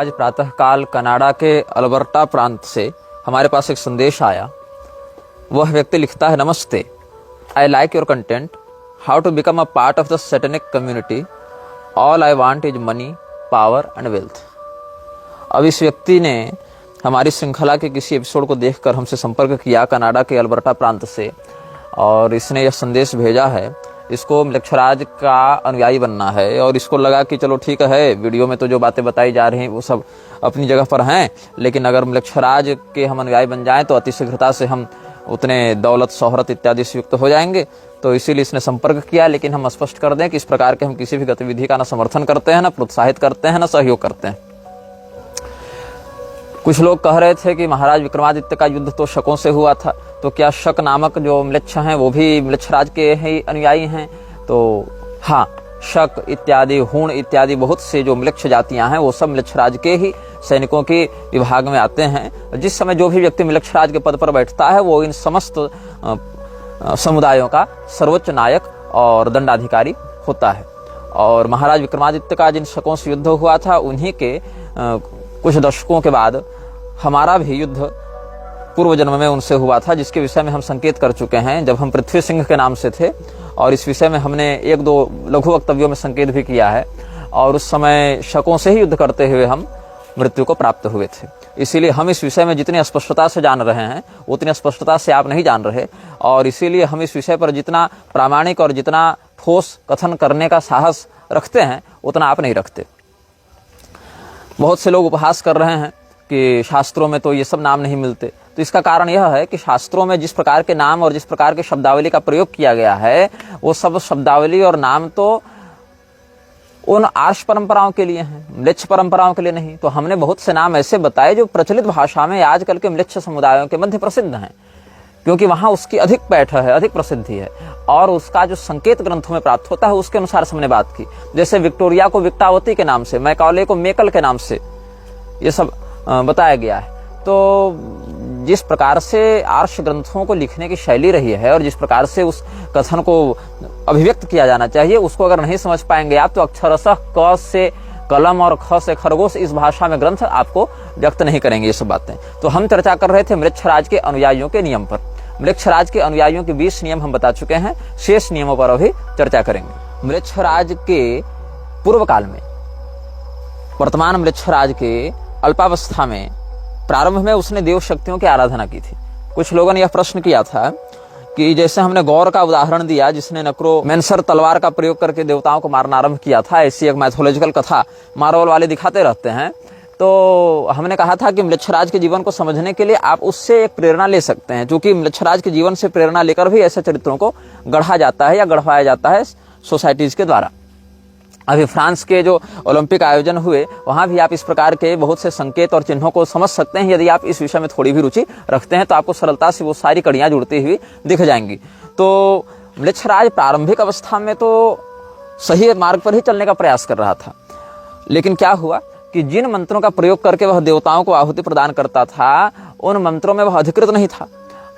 आज प्रातःकाल कनाडा के अल्बर्टा प्रांत से हमारे पास एक संदेश आया। वह व्यक्ति लिखता है, नमस्ते, I like your content, how to become a part of the satanic community, all I want is money, power and wealth. अब इस व्यक्ति ने हमारी श्रृंखला के किसी एपिसोड को देखकर हमसे संपर्क किया कनाडा के अल्बर्टा प्रांत से, और इसने यह संदेश भेजा है। इसको म्लेच्छराज का अनुयायी बनना है और इसको लगा कि चलो ठीक है, वीडियो में तो जो बातें बताई जा रही हैं वो सब अपनी जगह पर हैं, लेकिन अगर म्लेच्छराज के हम अनुयायी बन जाएं तो अतिशीघ्रता से हम उतने दौलत, शोहरत इत्यादि से युक्त हो जाएंगे। तो इसीलिए इसने संपर्क किया। लेकिन हम स्पष्ट कर दें कि इस प्रकार के हम किसी भी गतिविधि का न समर्थन करते हैं, न प्रोत्साहित करते हैं, न सहयोग करते हैं। कुछ लोग कह रहे थे कि महाराज विक्रमादित्य का युद्ध तो शकों से हुआ था, तो क्या शक नामक जो म्लेच्छ हैं वो भी म्लेच्छराज के ही अनुयायी हैं? तो हाँ, शक इत्यादि, हूण इत्यादि बहुत से जो म्लेच्छ जातियां हैं वो सब म्लेच्छराज के ही सैनिकों के विभाग में आते हैं। जिस समय जो भी व्यक्ति म्लेच्छराज के पद पर बैठता है वो इन समस्त समुदायों का सर्वोच्च नायक और दंडाधिकारी होता है। और महाराज विक्रमादित्य का जिन शकों से युद्ध हुआ था उन्हीं के कुछ दशकों के बाद हमारा भी युद्ध पूर्व जन्म में उनसे हुआ था, जिसके विषय में हम संकेत कर चुके हैं जब हम पृथ्वी सिंह के नाम से थे, और इस विषय में हमने एक दो लघु वक्तव्यों में संकेत भी किया है। और उस समय शकों से ही युद्ध करते हुए हम मृत्यु को प्राप्त हुए थे। इसीलिए हम इस विषय में जितनी स्पष्टता से जान रहे हैं उतनी स्पष्टता से आप नहीं जान रहे, और इसीलिए हम इस विषय पर जितना प्रामाणिक और जितना ठोस कथन करने का साहस रखते हैं उतना आप नहीं रखते। बहुत से लोग उपहास कर रहे हैं कि शास्त्रों में तो ये सब नाम नहीं मिलते। तो इसका कारण यह है कि शास्त्रों में जिस प्रकार के नाम और जिस प्रकार के शब्दावली का प्रयोग किया गया है वो सब शब्दावली और नाम तो उन आर्ष परंपराओं के लिए हैं, म्लेच्छ परंपराओं के लिए नहीं। तो हमने बहुत से नाम ऐसे बताए जो प्रचलित भाषा में आजकल के म्लेच्छ समुदायों के मध्य प्रसिद्ध हैं, क्योंकि वहां उसकी अधिक पैठ है, अधिक प्रसिद्धि है, और उसका जो संकेत ग्रंथों में प्राप्त होता है उसके अनुसार हमने बात की। जैसे विक्टोरिया को विक्टावती के नाम से, मैकॉले को मेकल के नाम से ये सब बताया गया है। तो जिस प्रकार से आर्ष ग्रंथों को लिखने की शैली रही है और जिस प्रकार से उस कथन को अभिव्यक्त किया जाना चाहिए उसको अगर नहीं समझ पाएंगे आप तो अक्षरशः क से कलम और ख से खरगोश इस भाषा में ग्रंथ आपको व्यक्त नहीं करेंगे ये सब बातें। तो हम चर्चा कर रहे थे म्लेच्छराज के अनुयायियों के नियम पर। म्लेच्छराज के अनुयायियों के 20 नियम हम बता चुके हैं, शेष नियमों पर अभी चर्चा करेंगे। म्लेच्छराज के पूर्व काल में, वर्तमान म्लेच्छराज के अल्पावस्था में, प्रारंभ में उसने देव शक्तियों की आराधना की थी। कुछ लोगों ने यह प्रश्न किया था कि जैसे हमने गौर का उदाहरण दिया जिसने नक्रोमेंसर तलवार का प्रयोग करके देवताओं को मारना आरंभ किया था, ऐसी एक मैथोलॉजिकल कथा मार्वल वाले दिखाते रहते हैं। तो हमने कहा था कि म्लेच्छराज के जीवन को समझने के लिए आप उससे एक प्रेरणा ले सकते हैं, क्योंकि म्लेच्छराज के जीवन से प्रेरणा लेकर भी ऐसे चरित्रों को गढ़ा जाता है या गढ़वाया जाता है सोसाइटीज के द्वारा। अभी फ्रांस के जो ओलंपिक आयोजन हुए वहां भी आप इस प्रकार के बहुत से संकेत और चिन्हों को समझ सकते हैं। यदि आप इस विषय में थोड़ी भी रुचि रखते हैं तो आपको सरलता से वो सारी कड़ियां जुड़ती हुई दिख जाएंगी। तो म्लेच्छराज प्रारंभिक अवस्था में तो सही मार्ग पर ही चलने का प्रयास कर रहा था, लेकिन क्या हुआ कि जिन मंत्रों का प्रयोग करके वह देवताओं को आहुति प्रदान करता था उन मंत्रों में वह अधिकृत नहीं था,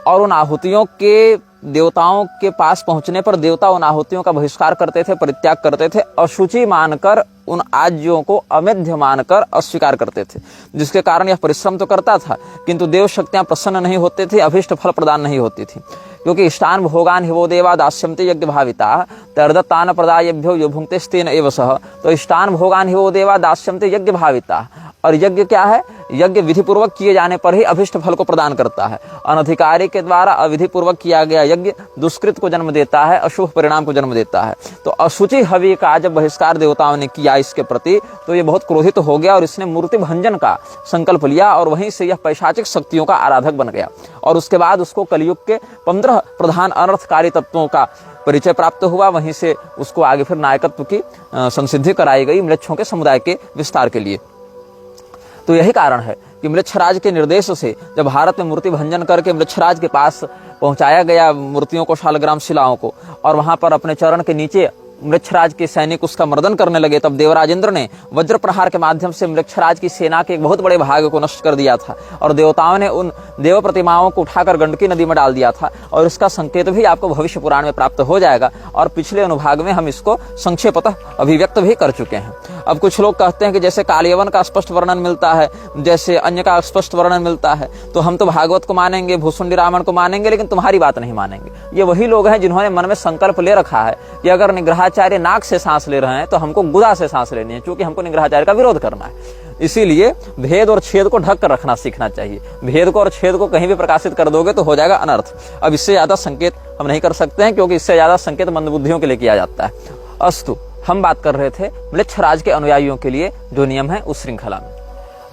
और उन आहुतियों के देवताओं के पास पहुंचने पर देवता उन आहुतियों का बहिष्कार करते थे, परित्याग करते थे, अशुचि मानकर उन आज्यों को अमेध्य मानकर अस्वीकार करते थे, जिसके कारण यह परिश्रम तो करता था किंतु देव शक्तियां प्रसन्न नहीं होते थे, अभीष्ट फल प्रदान नहीं होती थी। क्योंकि इष्टान भोगान हिवो देवा दास्यन्ते यज्ञ भाविता तर्दत्तान प्रदायभ्यो यो भुंक्तेस्तेन एव सह। तो इष्टान भोगान हिवो देवा दास्यन्ते यज्ञ भाविता, और यज्ञ क्या है? यज्ञ विधि पूर्वक किए जाने पर ही अभिष्ट फल को प्रदान करता है। अनधिकारी के द्वारा अविधि पूर्वक किया गया यज्ञ दुष्कृत को जन्म देता है, अशुभ परिणाम को जन्म देता है। तो अशुचि हवि का जब बहिष्कार देवताओं ने किया इसके प्रति तो ये बहुत क्रोधित हो गया और इसने मूर्ति भंजन का संकल्प लिया, और वहीं से यह पैशाचिक शक्तियों का आराधक बन गया। और उसके बाद उसको कलयुग के 15 प्रधान अनर्थकारी तत्वों का परिचय प्राप्त हुआ। वहीं से उसको आगे फिर नायकत्व की संसिद्धि कराई गई म्लेच्छों के समुदाय के विस्तार के लिए। तो यही कारण है कि म्लेच्छराज के निर्देश से जब भारत में मूर्ति भंजन करके म्लेच्छराज के पास पहुंचाया गया मूर्तियों को, शालग्राम शिलाओं को, और वहां पर अपने चरण के नीचे मृक्षराज के सैनिक उसका मर्दन करने लगे, तब देवराज इंद्र ने वज्र प्रहार के माध्यम से मृक्षराज की सेना के एक बहुत बड़े भाग को नष्ट कर दिया था और देवताओं ने उन देव प्रतिमाओं को उठाकर गंडकी नदी में डाल दिया था। और इसका संकेत भी आपको भविष्य पुराण में प्राप्त हो जाएगा और पिछले अनुभाग में हम इसको संक्षेपतः अभिव्यक्त भी कर चुके हैं। अब कुछ लोग कहते हैं कि जैसे कालयवन का स्पष्ट वर्णन मिलता है, जैसे अन्य का स्पष्ट वर्णन मिलता है, तो हम तो भागवत को मानेंगे, भूसुंडी रामायण को मानेंगे, लेकिन तुम्हारी बात नहीं मानेंगे। ये वही लोग हैं जिन्होंने मन में संकल्प ले रखा है कि अगर निग्रहाचार्य नाक से सांस ले रहे हैं तो हमको गुदा से सांस लेनी है, क्योंकि हमको निग्रहाचार्य का विरोध करना है। इसीलिए भेद और छेद को ढक कर रखना सीखना चाहिए। भेद को और छेद को कहीं भी प्रकाशित कर दोगे तो हो जाएगा अनर्थ। अब इससे ज्यादा संकेत हम नहीं कर सकते हैं, क्योंकि इससे ज्यादा संकेत मंदबुद्धियों के लिए किया जाता है। अस्तु, हम बात कर रहे थे म्लेच्छराज के अनुयायियों के लिए जो नियम है उस श्रृंखला में।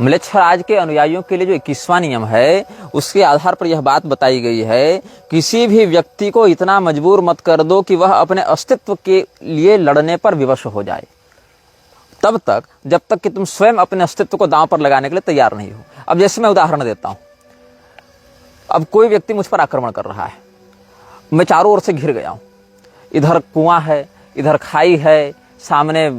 म्लेच्छराज के अनुयायियों के लिए जो 21वां नियम है, उसके आधार पर यह बात बताई गई है, किसी भी व्यक्ति को इतना मजबूर मत कर दो कि वह अपने अस्तित्व के लिए लड़ने पर विवश हो जाए, तब तक जब तक कि तुम स्वयं अपने अस्तित्व को दांव पर लगाने के लिए तैयार नहीं हो। अब जैसे मैं उदाहरण देता हूं, अब कोई व्यक्ति मुझ पर आक्रमण कर रहा है, मैं चारों ओर से घिर गया हूं, इधर कुआं है, इधर खाई है, सामने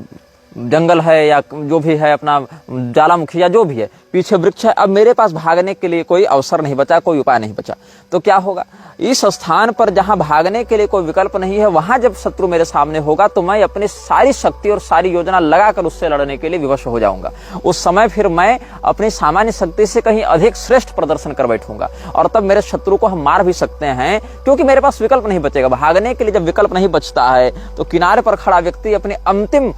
जंगल है या जो भी है, अपना ज्वालामुखी या जो भी है, पीछे वृक्ष है। अब मेरे पास भागने के लिए कोई अवसर नहीं बचा, कोई उपाय नहीं बचा, तो क्या होगा? इस स्थान पर जहां भागने के लिए कोई विकल्प नहीं है, वहां जब शत्रु मेरे सामने होगा तो मैं अपनी सारी शक्ति और सारी योजना लगाकर उससे लड़ने के लिए विवश हो जाऊंगा। उस समय फिर मैं अपनी सामान्य शक्ति से कहीं अधिक श्रेष्ठ प्रदर्शन कर बैठूंगा और तब मेरे शत्रु को हम मार भी सकते हैं, क्योंकि मेरे पास विकल्प नहीं बचेगा। भागने के लिए जब विकल्प नहीं बचता है तो किनारे पर खड़ा व्यक्ति अपनी अंतिम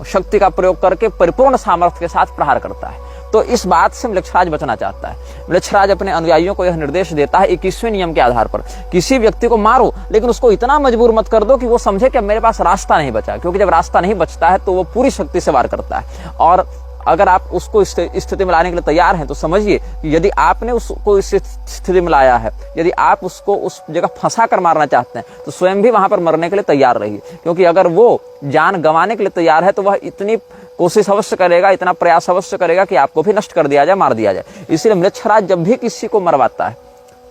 शक्ति का प्रयोग करके परिपूर्ण सामर्थ्य के साथ प्रहार करता है। तो इस बात से म्लेच्छराज बचना चाहता है। म्लेच्छराज अपने अनुयायियों को यह निर्देश देता है 21वें नियम के आधार पर, किसी व्यक्ति को मारो लेकिन उसको इतना मजबूर मत कर दो कि वो समझे कि अब मेरे पास रास्ता नहीं बचा, क्योंकि जब रास्ता नहीं बचता है तो वो पूरी शक्ति से वार करता है। और अगर आप उसको इस स्थिति में लाने के लिए तैयार हैं तो समझिए कि यदि आपने उसको इस स्थिति में लाया है, यदि आप उसको उस जगह फंसा कर मारना चाहते हैं तो स्वयं भी वहां पर मरने के लिए तैयार रहिए, क्योंकि अगर वो जान गंवाने के लिए तैयार है तो वह इतनी कोशिश अवश्य करेगा, इतना प्रयास अवश्य करेगा कि आपको भी नष्ट कर दिया जाए, मार दिया जाए। इसलिए म्लेच्छराज जब भी किसी को मरवाता है,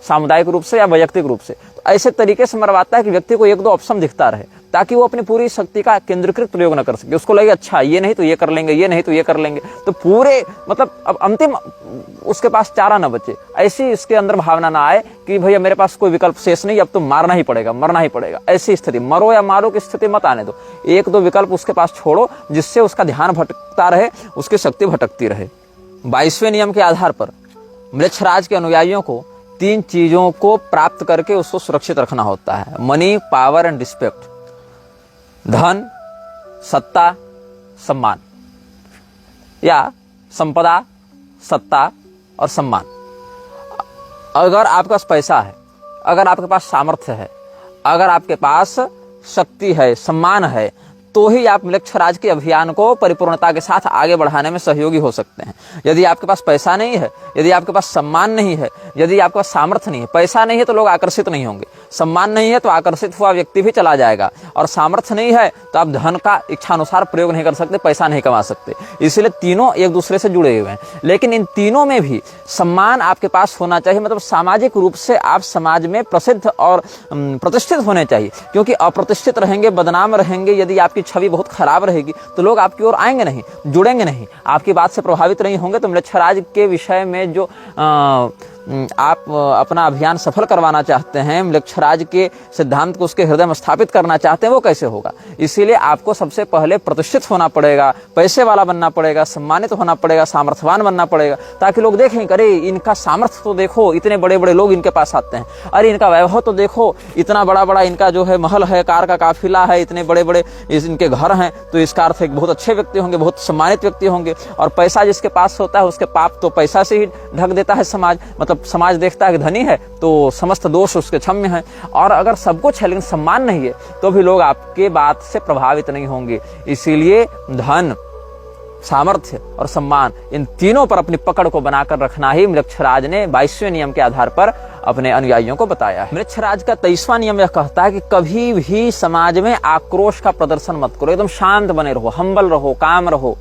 सामुदायिक रूप से या वैयक्तिक रूप से, तो ऐसे तरीके से मरवाता है कि व्यक्ति को एक दो ऑप्शन दिखता रहे, ताकि वो अपनी पूरी शक्ति का केंद्रीकृत प्रयोग न कर सके। उसको लगे अच्छा ये नहीं तो ये कर लेंगे, ये नहीं तो ये कर लेंगे, तो पूरे मतलब अब अंतिम उसके पास चारा न बचे, ऐसी इसके अंदर भावना ना आए कि भैया मेरे पास कोई विकल्प शेष नहीं, अब तो मारना ही पड़ेगा, मरना ही पड़ेगा। ऐसी स्थिति, मरो या मारो की स्थिति मत आने दो। एक दो विकल्प उसके पास छोड़ो जिससे उसका ध्यान भटकता रहे, उसकी शक्ति भटकती रहे। 22वें नियम के आधार पर म्लेच्छराज के अनुयायियों को 3 चीजों को प्राप्त करके उसको सुरक्षित रखना होता है: मनी, पावर एंड रिस्पेक्ट। धन, सत्ता, सम्मान, या संपदा, सत्ता और सम्मान। अगर आपके पास पैसा है, अगर आपके पास सामर्थ्य है, अगर आपके पास शक्ति है, सम्मान है, तो ही आप म्लेच्छराज के अभियान को परिपूर्णता के साथ आगे बढ़ाने में सहयोगी हो सकते हैं। यदि आपके पास पैसा नहीं है, यदि आपके पास सम्मान नहीं है, यदि आपके पास सामर्थ्य नहीं है, पैसा नहीं है तो लोग आकर्षित नहीं होंगे, सम्मान नहीं है तो आकर्षित हुआ व्यक्ति भी चला जाएगा, और सामर्थ्य नहीं है तो आप धन का इच्छानुसार प्रयोग नहीं कर सकते, पैसा नहीं कमा सकते। इसलिए तीनों एक दूसरे से जुड़े हुए हैं। लेकिन इन तीनों में भी सम्मान आपके पास होना चाहिए, मतलब सामाजिक रूप से आप समाज में प्रसिद्ध और प्रतिष्ठित होने चाहिए, क्योंकि अप्रतिष्ठित रहेंगे, बदनाम रहेंगे, यदि आपकी छवि बहुत खराब रहेगी तो लोग आपकी ओर आएंगे नहीं, जुड़ेंगे नहीं, आपकी बात से प्रभावित नहीं होंगे। तो म्लेच्छराज के विषय में जो आप अपना अभियान सफल करवाना चाहते हैं, म्लेच्छराज के सिद्धांत को उसके हृदय में स्थापित करना चाहते हैं, वो कैसे होगा? इसीलिए आपको सबसे पहले प्रतिष्ठित होना पड़ेगा, पैसे वाला बनना पड़ेगा, सम्मानित होना पड़ेगा, सामर्थ्यवान बनना पड़ेगा, ताकि लोग देखें अरे इनका सामर्थ्य तो देखो, इतने बड़े बड़े लोग इनके पास आते हैं, अरे इनका वैभव तो देखो, इतना बड़ा बड़ा इनका जो है महल है, कार का काफिला है, इतने बड़े बड़े इनके घर हैं, तो इसका अर्थ एक बहुत अच्छे व्यक्ति होंगे, बहुत सम्मानित व्यक्ति होंगे। और पैसा जिसके पास होता है उसके पाप तो पैसा से ही ढक देता है समाज, मतलब समाज देखता है कि धनी है तो समस्त दोष उसके क्षम्य है। और अगर सब कुछ है लेकिन सम्मान नहीं है तो भी लोग आपके बात से प्रभावित नहीं होंगे। इसीलिए धन, सामर्थ्य और सम्मान, इन तीनों पर अपनी पकड़ को बनाकर रखना ही म्लेच्छराज ने 22वें नियम के आधार पर अपने अनुयायियों को बताया है। म्लेच्छराज का 23वां नियम यह कहता है कि कभी भी समाज में आक्रोश का प्रदर्शन मत करो, एकदम शांत बने रहो, हम्बल रहो, काम रहो,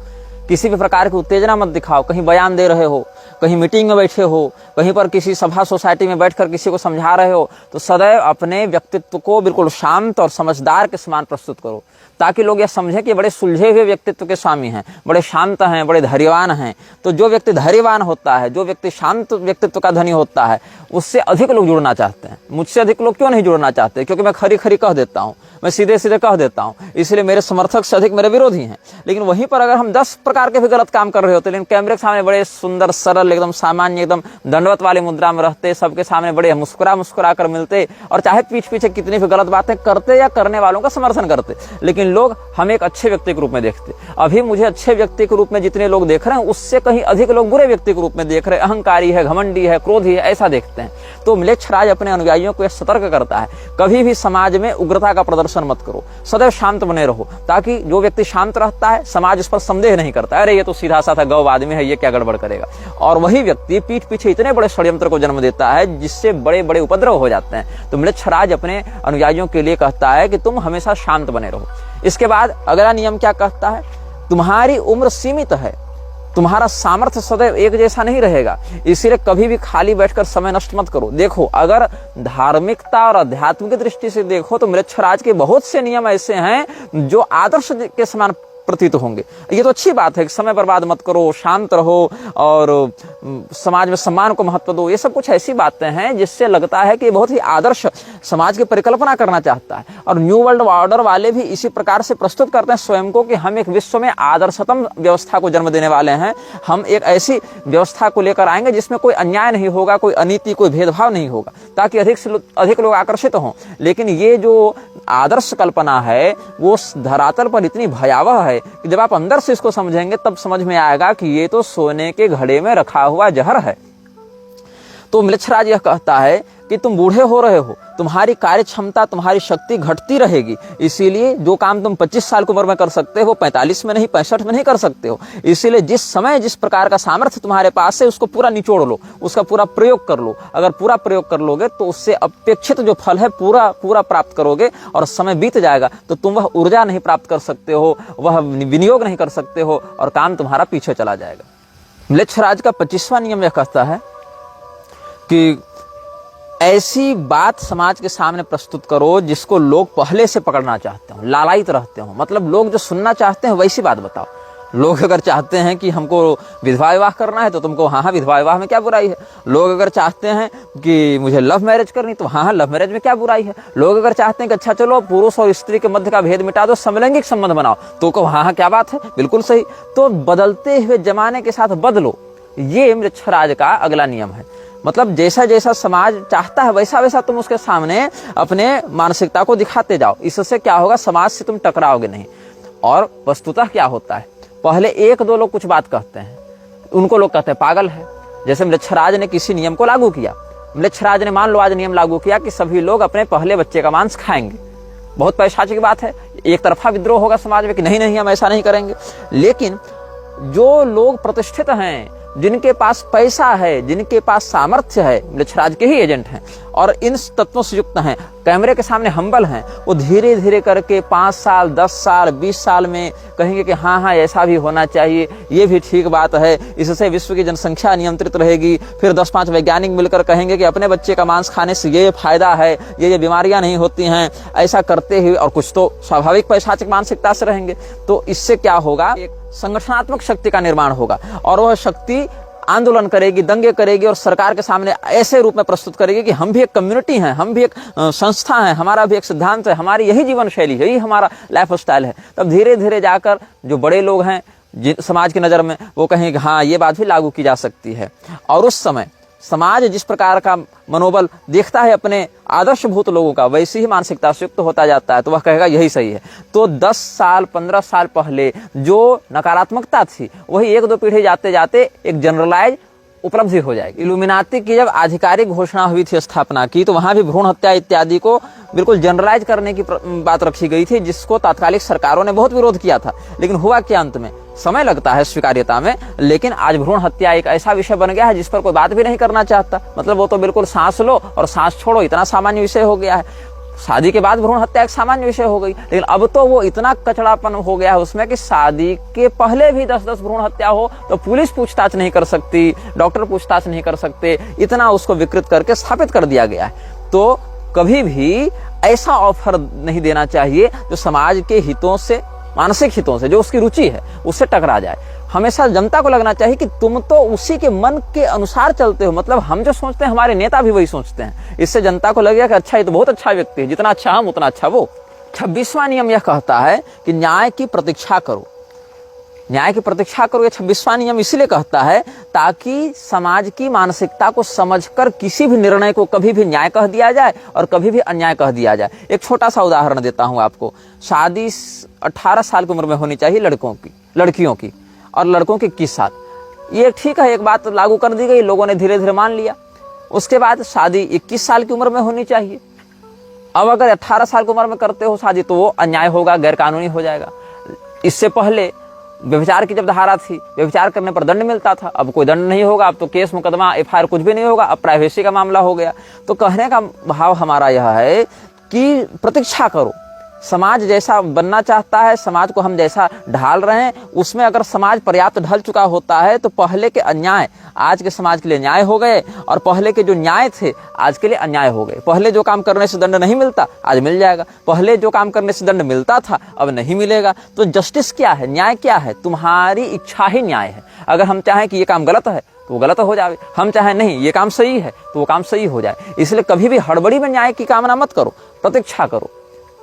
किसी भी प्रकार की उत्तेजना मत दिखाओ। कहीं बयान दे रहे हो, कहीं मीटिंग में बैठे हो, कहीं पर किसी सभा सोसाइटी में बैठकर किसी को समझा रहे हो, तो सदैव अपने व्यक्तित्व को बिल्कुल शांत और समझदार के समान प्रस्तुत करो, ताकि लोग यह समझें कि बड़े सुलझे हुए व्यक्तित्व के स्वामी हैं, बड़े शांत हैं, बड़े धैर्यवान हैं। तो जो व्यक्ति धैर्यवान होता है, जो व्यक्ति शांत व्यक्तित्व का धनी होता है, उससे अधिक लोग जुड़ना चाहते हैं। मुझसे अधिक लोग क्यों नहीं जुड़ना चाहते? क्योंकि मैं खरी खरी कह देता हूँ, मैं सीधे सीधे कह देता हूँ, इसलिए मेरे समर्थक से अधिक मेरे विरोधी हैं। लेकिन वहीं पर अगर हम 10 प्रकार के भी गलत काम कर रहे होते, लेकिन कैमरे के सामने बड़े सुंदर, सरल, एकदम सामान्य, एकदम दंडवत वाली मुद्रा में रहते, सबके सामने बड़े मुस्कुरा कर मिलते, और चाहे पीछे कितनी भी गलत बातें करते या करने वालों का समर्थन करते, लेकिन लोग हमें एक अच्छे व्यक्ति के रूप में देखते। अभी मुझे अच्छे व्यक्ति के रूप में जितने लोग देख रहे हैं, उससे कहीं अधिक लोग बुरे व्यक्ति के रूप में देख रहे हैं। अहंकारी है, घमंडी है, क्रोधी है, ऐसा देखते हैं। तो म्लेच्छराज अपने अनुयायियों को यह सतर्क करता है, कभी भी समाज में उग्रता का प्रदर्शन मत करो, सदैव शांत बने रहो, ताकि जो व्यक्ति शांत रहता है, समाज उस पर संदेह नहीं करता, अरे ये तो सीधा साधा गौ आदमी है, ये क्या गड़बड़ करेगा। और वही व्यक्ति पीठ पीछे इतने बड़े षड्यंत्र को जन्म देता है, जिससे बड़े बड़े उपद्रव हो जाते हैं। तो म्लेच्छराज अपने अनुयायियों के लिए कहता है कि तुम हमेशा शांत बने रहो। इसके बाद अगला नियम क्या कहता है? तुम्हारी उम्र सीमित है, तुम्हारा सामर्थ्य सदैव एक जैसा नहीं रहेगा, इसीलिए कभी भी खाली बैठकर समय नष्ट मत करो। देखो, अगर धार्मिकता और अध्यात्म की दृष्टि से देखो तो म्लेच्छराज के बहुत से नियम ऐसे हैं जो आदर्श के समान प्रतीत होंगे। ये तो अच्छी बात है कि समय बर्बाद मत करो, शांत रहो और समाज में सम्मान को महत्व दो। ये सब कुछ ऐसी बातें हैं जिससे लगता है कि बहुत ही आदर्श समाज की परिकल्पना करना चाहता है। और न्यू वर्ल्ड ऑर्डर वाले भी इसी प्रकार से प्रस्तुत करते हैं स्वयं को कि हम एक विश्व में आदर्शतम व्यवस्था को जन्म देने वाले हैं। हम एक ऐसी व्यवस्था को लेकर आएंगे जिसमें कोई अन्याय नहीं होगा, कोई अनीति, कोई भेदभाव नहीं होगा, ताकि अधिक से अधिक लोग आकर्षित हों। लेकिन ये जो आदर्श कल्पना है वो धरातल पर इतनी भयावह है कि जब आप अंदर से इसको समझेंगे तब समझ में आएगा कि ये तो सोने के घड़े में रखा हुआ जहर है। तो म्लेच्छराज यह कहता है कि तुम बूढ़े हो रहे हो, तुम्हारी कार्य क्षमता, तुम्हारी शक्ति घटती रहेगी, इसीलिए जो काम तुम 25 साल की उम्र में कर सकते हो 45 में नहीं, 65 में नहीं कर सकते हो। इसीलिए जिस समय जिस प्रकार का सामर्थ्य तुम्हारे पास है उसको पूरा निचोड़ लो, उसका पूरा प्रयोग कर लो। अगर पूरा प्रयोग कर लोगे तो उससे अपेक्षित जो फल है पूरा प्राप्त करोगे, और समय बीत जाएगा तो तुम वह ऊर्जा नहीं प्राप्त कर सकते हो, वह विनियोग नहीं कर सकते हो, और काम तुम्हारा पीछे चला जाएगा। म्लेच्छराज का 25वां नियम यह कहता है कि ऐसी बात समाज के सामने प्रस्तुत करो जिसको लोग पहले से पकड़ना चाहते हो, लालायित रहते हो। मतलब लोग जो सुनना चाहते हैं वैसी बात बताओ। लोग अगर चाहते हैं कि हमको विधवा विवाह करना है तो तुमको हाँ विधवा विवाह में क्या बुराई है। लोग अगर चाहते हैं कि मुझे लव मैरिज करनी तो हाँ लव मैरिज में क्या बुराई है। लोग अगर चाहते हैं कि अच्छा चलो पुरुष और स्त्री के मध्य का भेद मिटा दो, समलैंगिक संबंध बनाओ, तो कहो हाँ क्या बात है, बिल्कुल सही। तो बदलते हुए जमाने के साथ बदलो, ये म्लेच्छराज का अगला नियम है। मतलब जैसा जैसा समाज चाहता है वैसा वैसा तुम उसके सामने अपने मानसिकता को दिखाते जाओ। इससे क्या होगा, समाज से तुम टकराओगे नहीं। और वस्तुतः क्या होता है, पहले एक दो लोग कुछ बात कहते हैं, उनको लोग कहते हैं पागल है। जैसे म्लेच्छराज ने किसी नियम को लागू किया, म्लेच्छराज ने मान लो आज नियम लागू किया कि सभी लोग अपने पहले बच्चे का मांस खाएंगे। बहुत पैशाची की बात है, एक तरफा विद्रोह होगा समाज में कि नहीं नहीं हम ऐसा नहीं करेंगे। लेकिन जो लोग प्रतिष्ठित हैं, जिनके पास पैसा है, जिनके पास सामर्थ्य है, म्लेच्छराज के ही एजेंट हैं और इन तत्वों से युक्त हैं, कैमरे के सामने हम्बल हैं, वो धीरे धीरे करके 5 साल, 10 साल, 20 साल में कहेंगे कि हाँ ऐसा भी होना चाहिए, ये भी ठीक बात है, इससे विश्व की जनसंख्या नियंत्रित रहेगी। फिर 10-5 वैज्ञानिक मिलकर कहेंगे कि अपने बच्चे का मांस खाने से ये फायदा है, ये बीमारियां नहीं होती हैं। ऐसा करते हुए, और कुछ तो स्वाभाविक पैशाचिक मानसिकता से रहेंगे, तो इससे क्या होगा, एक संगठनात्मक शक्ति का निर्माण होगा और वह शक्ति आंदोलन करेगी, दंगे करेगी और सरकार के सामने ऐसे रूप में प्रस्तुत करेगी कि हम भी एक कम्युनिटी हैं, हम भी एक संस्था है, हमारा भी एक सिद्धांत है, हमारी यही जीवन शैली है, यही हमारा लाइफ स्टाइल है। तब धीरे धीरे जाकर जो बड़े लोग हैं समाज की नजर में, वो कहेंगे हाँ ये बात भी लागू की जा सकती है। और उस समय समाज जिस प्रकार का मनोबल देखता है अपने आदर्शभूत लोगों का, वैसी ही मानसिकता से युक्त होता जाता है, तो वह कहेगा यही सही है। तो 10 साल 15 साल पहले जो नकारात्मकता थी वही 1-2 पीढ़ी जाते जाते एक जनरलाइज उपलब्धि हो जाएगी। इल्यूमिनाती की जब आधिकारिक घोषणा हुई थी, स्थापना की, तो वहां भी भ्रूण हत्या इत्यादि को बिल्कुल जनरलाइज करने की बात रखी गई थी, जिसको तात्कालिक सरकारों ने बहुत विरोध किया था। लेकिन हुआ क्या, अंत में समय लगता है स्वीकार्यता में, लेकिन आज भ्रूण हत्या एक ऐसा विषय बन गया है जिस पर कोई बात भी नहीं करना चाहता। मतलब वो तो बिल्कुल सांस लो और सांस छोड़ो, इतना सामान्य विषय हो गया है। शादी के बाद भ्रूण हत्या एक सामान्य विषय हो गई, लेकिन अब तो वो इतना कचड़ापन हो गया है उसमें कि शादी के पहले भी 10-10 भ्रूण हत्या हो तो पुलिस पूछताछ नहीं कर सकती, डॉक्टर पूछताछ नहीं कर सकते, इतना उसको विकृत करके स्थापित कर दिया गया है। तो कभी भी ऐसा ऑफर नहीं देना चाहिए जो समाज के हितों से, मानसिक हितों से, जो उसकी रुचि है उससे टकरा जाए। हमेशा जनता को लगना चाहिए कि तुम तो उसी के मन के अनुसार चलते हो, मतलब हम जो सोचते हैं हमारे नेता भी वही सोचते हैं। इससे जनता को लगेगा कि अच्छा ये तो बहुत अच्छा व्यक्ति है, जितना अच्छा हम उतना अच्छा वो। 26वां नियम यह कहता है कि न्याय की प्रतीक्षा करो। न्याय की प्रतीक्षा करो, ये 26वां नियम इसलिए कहता है ताकि समाज की मानसिकता को समझकर किसी भी निर्णय को कभी भी न्याय कह दिया जाए और कभी भी अन्याय कह दिया जाए। एक छोटा सा उदाहरण देता हूं आपको। शादी 18 साल की उम्र में होनी चाहिए लड़कियों की, और लड़कों की 21 साल। ये ठीक है, एक बात लागू कर दी गई, लोगों ने धीरे धीरे मान लिया। उसके बाद शादी 21 साल की उम्र में होनी चाहिए। अब अगर 18 साल की उम्र में करते हो शादी तो वो अन्याय होगा, गैर कानूनी हो जाएगा। इससे पहले व्यभिचार की जब धारा थी, व्यभिचार करने पर दंड मिलता था, अब कोई दंड नहीं होगा, अब तो केस मुकदमा FIR कुछ भी नहीं होगा, अब प्राइवेसी का मामला हो गया। तो कहने का भाव हमारा यह है कि प्रतीक्षा करो। समाज जैसा बनना चाहता है, समाज को हम जैसा ढाल रहे हैं, उसमें अगर समाज पर्याप्त ढल चुका होता है तो पहले के अन्याय आज के समाज के लिए न्याय हो गए, और पहले के जो न्याय थे आज के लिए अन्याय हो गए। पहले जो काम करने से दंड नहीं मिलता आज मिल जाएगा, पहले जो काम करने से दंड मिलता था अब नहीं मिलेगा। तो जस्टिस क्या है, न्याय क्या है? तुम्हारी इच्छा ही न्याय है। अगर हम चाहें कि ये काम गलत है तो वो गलत हो जाए, हम चाहें नहीं ये काम सही है तो वो काम सही हो जाए। इसलिए कभी भी हड़बड़ी में न्याय की कामना मत करो, प्रतीक्षा करो।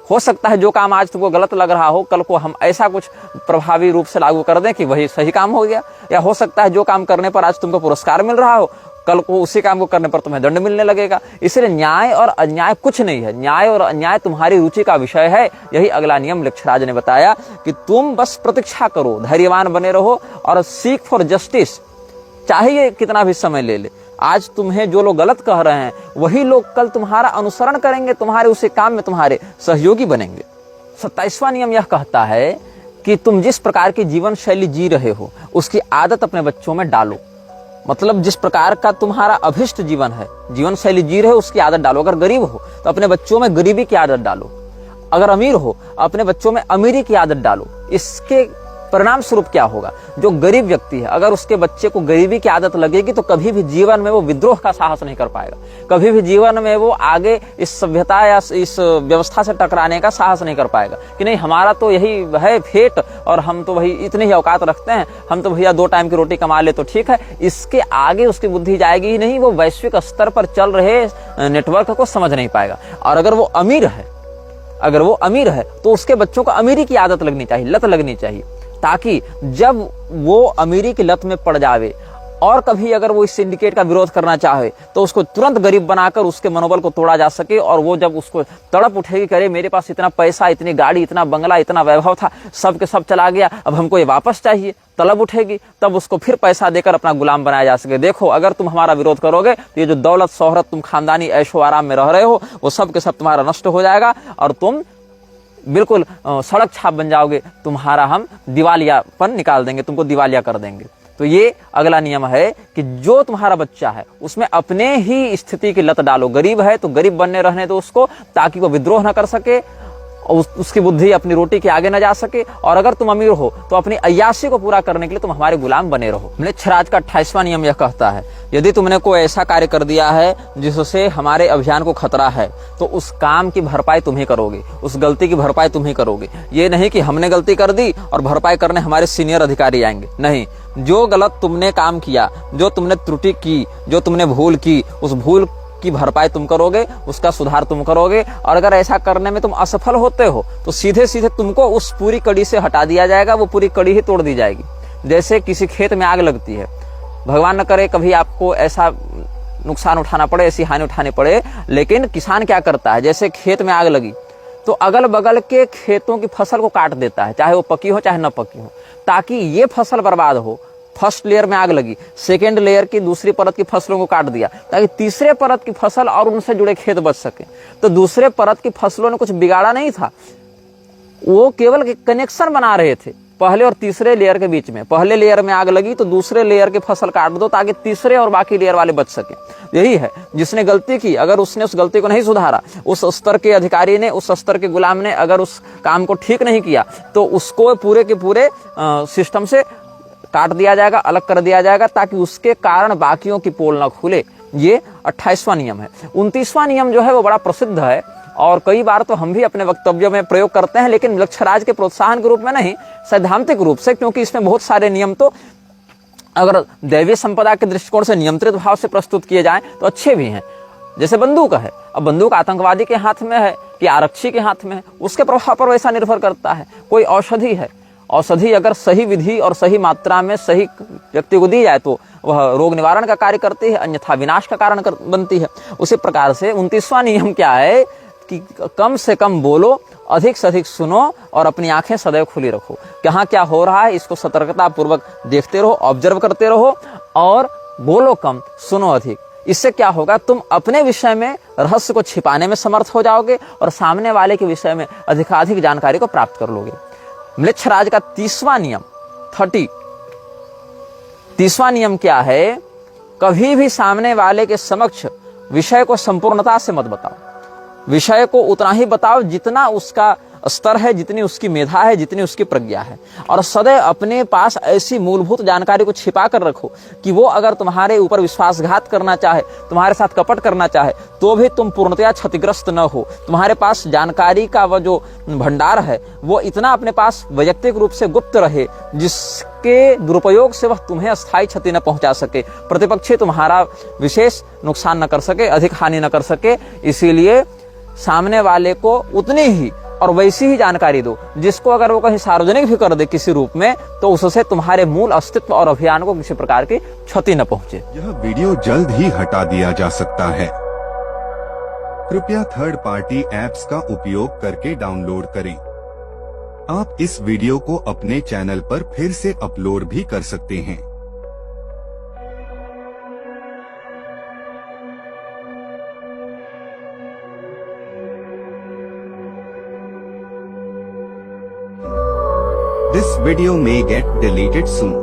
हो सकता है जो काम आज तुमको गलत लग रहा हो, कल को हम ऐसा कुछ प्रभावी रूप से लागू कर दें कि वही सही काम हो गया। या हो सकता है जो काम करने पर आज तुमको पुरस्कार मिल रहा हो, कल को उसी काम को करने पर तुम्हें दंड मिलने लगेगा। इसलिए न्याय और अन्याय कुछ नहीं है, न्याय और अन्याय तुम्हारी रुचि का विषय है। यही अगला नियम मृक्षराज ने बताया कि तुम बस प्रतीक्षा करो, धैर्यवान बने रहो और सीक फॉर जस्टिस, चाहे कितना भी समय ले ले। आज तुम्हें जो लोग गलत कह रहे हैं वही लोग कल तुम्हारा अनुसरण करेंगे, तुम्हारे उसी काम में तुम्हारे सहयोगी बनेंगे। 27वां नियम यह कहता है कि तुम जिस प्रकार की जीवन शैली जी रहे हो उसकी आदत अपने बच्चों में डालो। मतलब जिस प्रकार का तुम्हारा अभिष्ट जीवन है, जीवन शैली जी रहे हो उसकी आदत डालो। अगर गरीब हो तो अपने बच्चों में गरीबी की आदत डालो, अगर अमीर हो अपने बच्चों में अमीरी की आदत डालो। इसके परिणाम स्वरूप क्या होगा, जो गरीब व्यक्ति है अगर उसके बच्चे को गरीबी की आदत लगेगी तो कभी भी जीवन में वो विद्रोह का साहस नहीं कर पाएगा, कभी भी जीवन में वो आगे इस सभ्यता या इस व्यवस्था से टकराने का साहस नहीं कर पाएगा कि नहीं हमारा तो यही है फेट और हम तो वही इतनी ही औकात रखते हैं, हम तो भैया 2 टाइम की रोटी कमा ले तो ठीक है। इसके आगे उसकी बुद्धि जाएगी ही नहीं, वो वैश्विक स्तर पर चल रहे नेटवर्क को समझ नहीं पाएगा। और अगर वो अमीर है तो उसके बच्चों को अमीरी की आदत लगनी चाहिए, लत लगनी चाहिए, ताकि जब वो अमीरी की लत में पड़ जावे और कभी अगर वो इस सिंडिकेट का विरोध करना चाहे तो उसको तुरंत गरीब बनाकर उसके मनोबल को तोड़ा जा सके। और वो जब उसको तड़प उठेगी, करे मेरे पास इतना पैसा, इतनी गाड़ी, इतना बंगला, इतना वैभव था, सब के सब चला गया, अब हमको ये वापस चाहिए, तलब उठेगी, तब उसको फिर पैसा देकर अपना गुलाम बनाया जा सके। देखो अगर तुम हमारा विरोध करोगे तो ये जो दौलत शोहरत तुम खानदानी ऐशो आराम में रह रहे हो वो सब के सब तुम्हारा नष्ट हो जाएगा और तुम बिल्कुल सड़क छाप बन जाओगे, तुम्हारा हम दिवालियापन निकाल देंगे, तुमको दिवालिया कर देंगे। तो ये अगला नियम है कि जो तुम्हारा बच्चा है उसमें अपने ही स्थिति की लत डालो। गरीब है तो गरीब बनने रहने दो उसको, ताकि वो विद्रोह न कर सके, उसकी बुद्धि अपनी रोटी के आगे न जा सके। और अगर तुम अमीर हो तो अपनी अय्याशी को पूरा करने के लिए तुम हमारे गुलाम बने रहो। मृक्षराज का 28वां नियम यह कहता है यदि तुमने कोई ऐसा कार्य कर दिया है जिससे हमारे अभियान को खतरा है तो उस काम की भरपाई तुम ही करोगे, उस गलती की भरपाई तुम ही करोगे। ये नहीं कि हमने गलती कर दी और भरपाई करने हमारे सीनियर अधिकारी आएंगे, नहीं। जो गलत तुमने काम किया, जो तुमने त्रुटि की, जो तुमने भूल की, उस भूल की भरपाई तुम करोगे, उसका सुधार तुम करोगे। और अगर ऐसा करने में तुम असफल होते हो तो सीधे सीधे तुमको उस पूरी कड़ी से हटा दिया जाएगा, वो पूरी कड़ी ही तोड़ दी जाएगी। जैसे किसी खेत में आग लगती है, भगवान न करे कभी आपको ऐसा नुकसान उठाना पड़े, ऐसी हानि उठानी पड़े, लेकिन किसान क्या करता है, जैसे खेत में आग लगी तो अगल बगल के खेतों की फसल को काट देता है, चाहे वो पकी हो चाहे न पकी हो, ताकि ये फसल बर्बाद हो। फर्स्ट लेयर में आग लगी, सेकेंड लेयर की दूसरी परत की फसलों को काट दिया ताकि तीसरे परत की फसल और उनसे जुड़े खेत बच सके। तो दूसरे परत की फसलों ने कुछ बिगाड़ा नहीं था, वो केवल कनेक्शन बना रहे थे पहले और तीसरे लेयर के बीच में। पहले लेयर में आग लगी तो दूसरे लेयर की फसल काट दो ताकि तीसरे और बाकी लेयर वाले बच सके। यही है, जिसने गलती की अगर उसने उस गलती को नहीं सुधारा, उस स्तर के अधिकारी ने, उस स्तर के गुलाम ने अगर उस काम को ठीक नहीं किया तो उसको पूरे के पूरे सिस्टम से काट दिया जाएगा, अलग कर दिया जाएगा, ताकि उसके कारण बाकियों की पोल न खुले। ये 28वां नियम है। 29वां नियम जो है वो बड़ा प्रसिद्ध है और कई बार तो हम भी अपने वक्तव्यों में प्रयोग करते हैं, लेकिन मृक्षराज के प्रोत्साहन के रूप में नहीं, सैद्धांतिक रूप से, क्योंकि इसमें बहुत सारे नियम तो अगर दैवीय संपदा के दृष्टिकोण से नियंत्रित भाव से प्रस्तुत किए जाएं तो अच्छे भी हैं। जैसे बंदूक है, अब बंदूक आतंकवादी के हाथ में है कि आरक्षी के हाथ में है, उसके प्रभाव पर वैसा निर्भर करता है। कोई औषधि है, औषधि अगर सही विधि और सही मात्रा में सही व्यक्ति को दी जाए तो वह रोग निवारण का कार्य करती है, अन्यथा विनाश का कारण बनती है। उसी प्रकार से 29वां नियम क्या है कि कम से कम बोलो, अधिक से अधिक सुनो और अपनी आंखें सदैव खुली रखो। कहाँ क्या हो रहा है इसको सतर्कता पूर्वक देखते रहो, ऑब्जर्व करते रहो और बोलो कम, सुनो अधिक। इससे क्या होगा, तुम अपने विषय में रहस्य को छिपाने में समर्थ हो जाओगे और सामने वाले के विषय में अधिकाधिक जानकारी को प्राप्त कर लोगे। म्लेच्छराज का 30वां नियम 30वां नियम क्या है, कभी भी सामने वाले के समक्ष विषय को संपूर्णता से मत बताओ। विषय को उतना ही बताओ जितना उसका स्तर है, जितनी उसकी मेधा है, जितनी उसकी प्रज्ञा है, और सदैव अपने पास ऐसी मूलभूत जानकारी को छिपा कर रखो कि वो अगर तुम्हारे ऊपर विश्वासघात करना चाहे, तुम्हारे साथ कपट करना चाहे, तो भी तुम पूर्णतया क्षतिग्रस्त न हो। तुम्हारे पास जानकारी का वह जो भंडार है वो इतना अपने पास वैयक्तिक रूप से गुप्त रहे जिसके दुरुपयोग से वह तुम्हें अस्थायी क्षति न पहुंचा सके, प्रतिपक्षी तुम्हारा विशेष नुकसान न कर सके, अधिक हानि न कर सके। इसीलिए सामने वाले को उतनी ही और वैसी ही जानकारी दो जिसको अगर वो कहीं सार्वजनिक भी कर दे किसी रूप में तो उससे तुम्हारे मूल अस्तित्व और अभियान को किसी प्रकार की क्षति न पहुंचे। यह वीडियो जल्द ही हटा दिया जा सकता है। कृपया थर्ड पार्टी ऐप्स का उपयोग करके डाउनलोड करें। आप इस वीडियो को अपने चैनल पर फिर से अपलोड भी कर सकते हैं। This video may get deleted soon.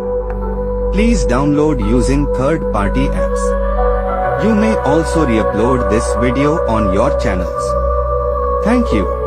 Please download using third-party apps. You may also re-upload this video on your channels. Thank you.